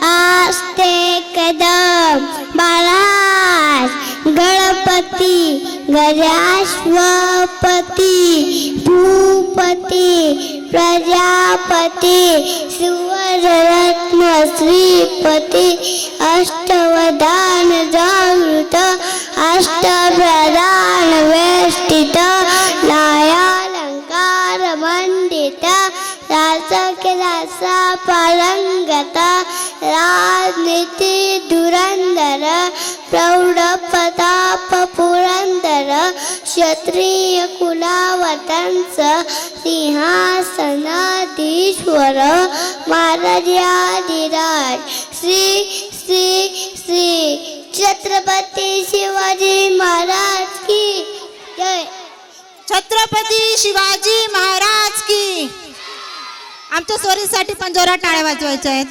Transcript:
आस्ते कदम महाराज गणपती गजाश्वपती भूपती प्रजापती सुवर्णरत्न श्रीपती अष्टवधान जागृत अष्टप्रधान वेष्टित न्यायालंकार मंडित रासा पारंगत राजनीती धुरंधर प्रौढ प्रताप पुरंदर क्षत्रिय कुलावतंस सिंहासनाधीश्वर महाराजाधिराज श्री श्री श्री छत्रपती शिवाजी महाराज की जय। छत्रपती शिवाजी महाराज की। आमच्या सोरीसाठी पण जोरात टाळ्या वाजवायच्या आहेत।